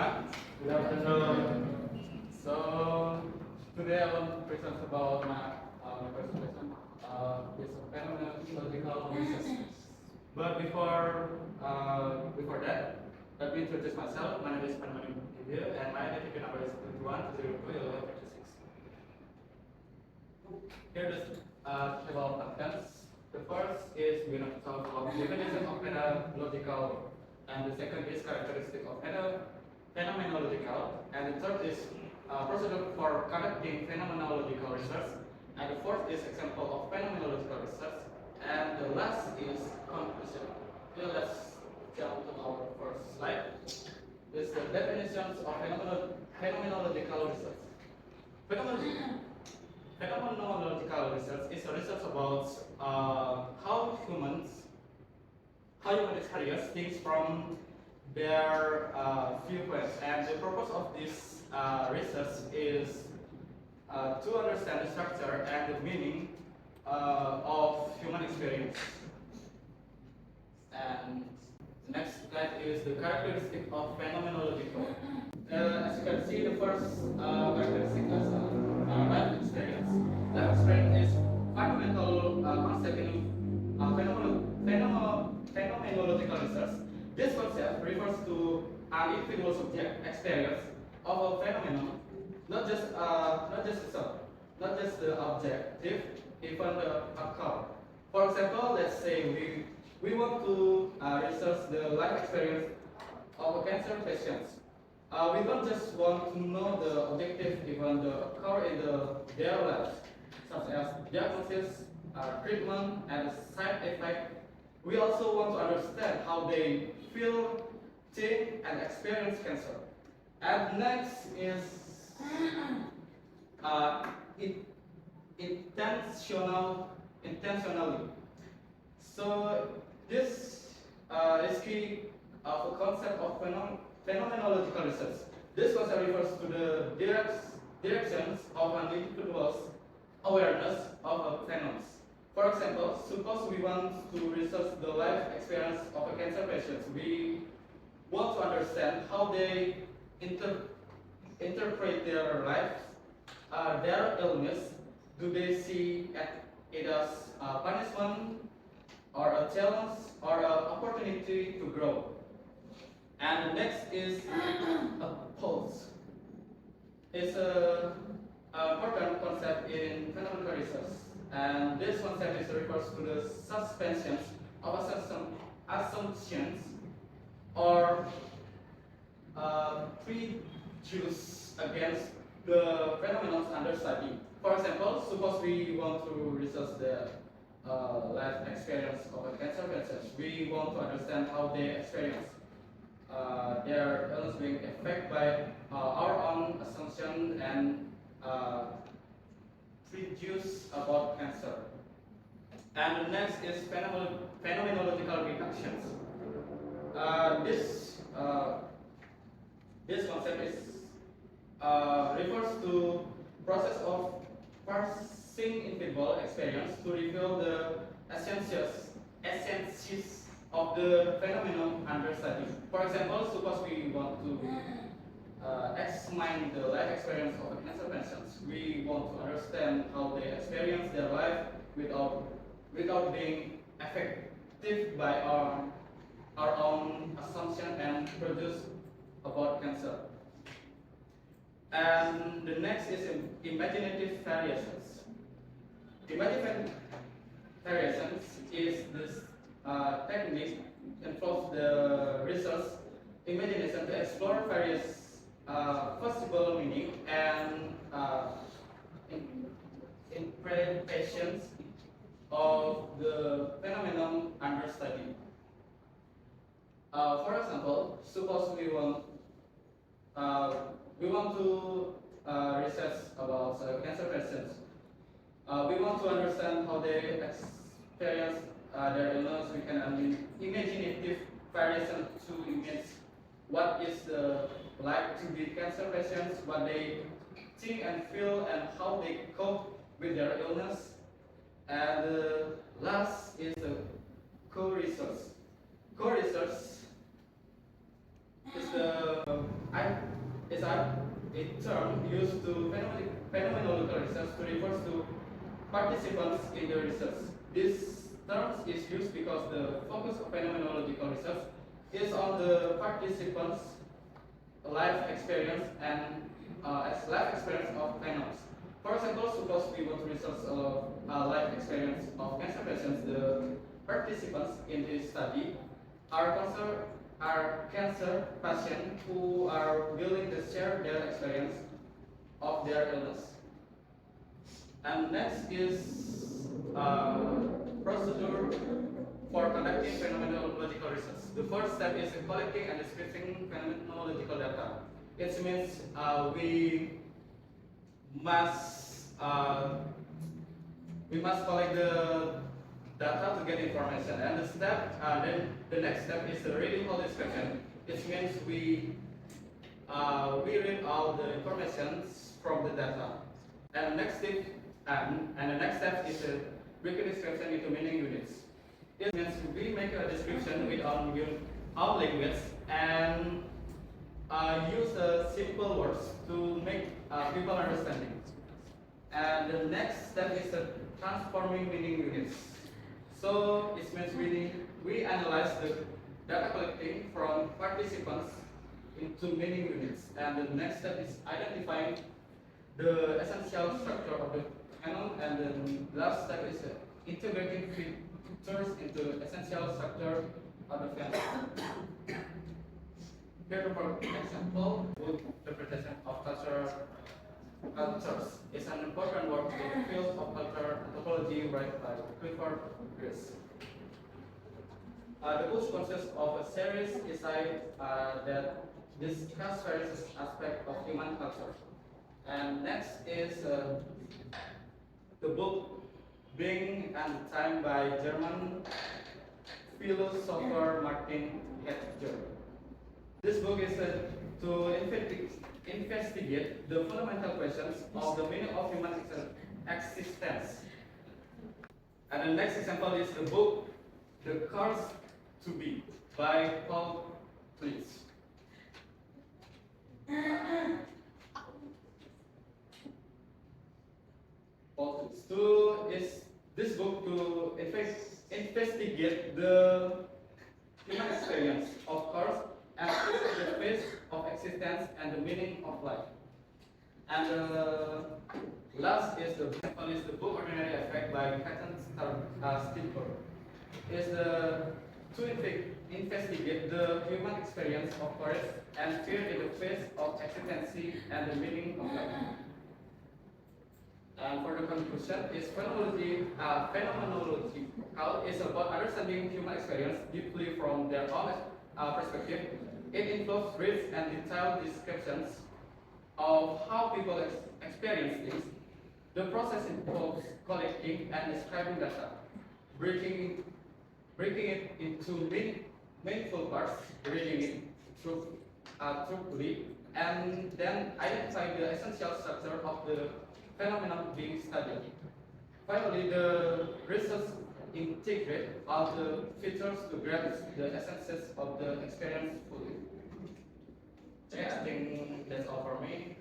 everyone. Good afternoon. So today I want to present about my presentation. Is phenomenological research. But before that, let me introduce myself. My name is P.Made, and my identity number is 21 202 1156. Here is table of contents. The first is we have to talk about definition of phenomenological, and the second is characteristic of phenomenological, and the third is procedure for conducting phenomenological research, and the fourth is example of phenomenological research, and the last is conclusion. Here, let's jump to our first slide. This is the definitions of phenomenological research. Phenomenological research is a research about how human experience things from their viewpoints, and the purpose of this research is to understand the structure and the meaning of human experience. And the next slide is the characteristic of phenomenological. As you can see, the first characteristic is life experience. Life experience is fundamental concept in phenomenological research. This concept refers to an individual subject experience of a phenomenon, not just itself, not just the objective, even the outcome. For example, let's say we want to research the life experience of a cancer patient. We don't just want to know the objective event that occur in their lives, such as diagnosis, treatment, and side effect. We also want to understand how they feel, think, and experience cancer. And next is intentionally. So this is key of a concept of phenomenological research. This concept refers to the directions of an individual's awareness of a phenomenon. For example, suppose we want to research the life experience of a cancer patient. We want to understand how they interpret their life, their illness. Do they see it as a punishment, or a challenge, or an opportunity to grow? And the next is a pulse. It's an important concept in phenomenological research, and this concept refers to the suspensions of assumptions or prejudice against the phenomena under study. For example, suppose we want to research the life experience of a cancer patient. We want to understand how they experience their illness being affected by our own assumption and prejudice about cancer. And the next is phenomenological reductions. This concept is refers to process of parsing individual experience to reveal the essences of the phenomenon under study. For example, suppose we want to examine the life experience of a cancer patient. We want to understand how they experience their life without being affected by our own assumption and prejudice about cancer. And the next is imaginative variations. Imaginative variations is this technique involves the research imagination to explore various possible meaning and interpretations of the phenomenon under study. For example, suppose we want to research about cancer patients. We want to understand how they experience their illness. We can imaginative variation to image what is like to be cancer patients, what they think and feel, and how they cope with their illness. And last is the co-research. Co-research is the is a term used to phenomenological research to refer to participants in the research. This term is used because the focus of phenomenological research is on the participants' life experience and life experience of phenomena. For example, suppose we want to research life experience of cancer patients, the participants in this study are cancer patients who are willing to share their experience of their illness. And next is procedure for conducting phenomenological research. The first step is collecting and describing phenomenological data. It means we must collect the data to get information. And then the next step is the reading all description. It means we read all the information from the data. And the next step is breaking description into meaning units. It means we make a description with our language and use simple words to make people understanding. And the next step is transforming meaning units. So it means we analyze the data collecting from participants into meaning units. And the next step is identifying the essential structure of the panel, and the last step is integrating features into essential structure of the panel. Here, for example, interpretation of cultures is an important work in the field of cultural anthropology written by Clifford Chris. The book consists of a series essays that discuss various aspects of human culture. And next is the book Being and Time by German philosopher Martin Heidegger. This book is to investigate the fundamental questions of the meaning of human existence. And the next example is the book The Cause to Be by Paul Cleese. This book to investigate the human experience, of course, and the phase of existence and the meaning of life. And last is the book Ordinary Effect by Catherine Stillberg. Is to investigate the human experience of courage and fear in the face of existence and the meaning of life. And for the conclusion, is phenomenological is about understanding human experience deeply from their own perspective. It includes rich and detailed descriptions of how people experience things. The process involves collecting and describing data, breaking it into meaningful parts, reading it truthfully, and then identifying the essential structure of the phenomenon being studied. Finally, the research integrate all the features to grasp the essences of the experience fully. Okay, I think that's all for me.